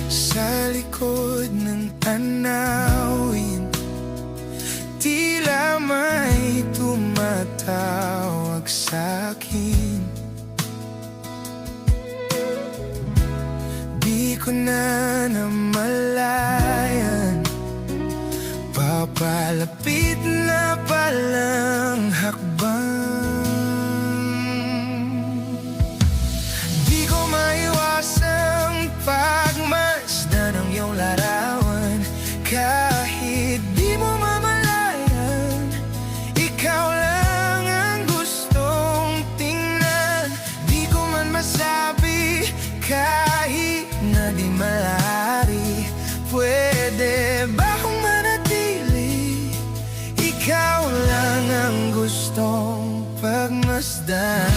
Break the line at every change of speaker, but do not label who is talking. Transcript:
Sa likod ng tanawin, tila may tumatawag sa'kin. Di ko na namalayan, papalapit na palang hakbang. Di ko maiwasang pagmasdan ng iyong larawan. Kahit di mo mamalayan, ikaw lang ang gustong tingnan. Di ko man masabi kahit na di malari, pwede ba akong manatili? Ikaw lang ang gustong pagmasdan.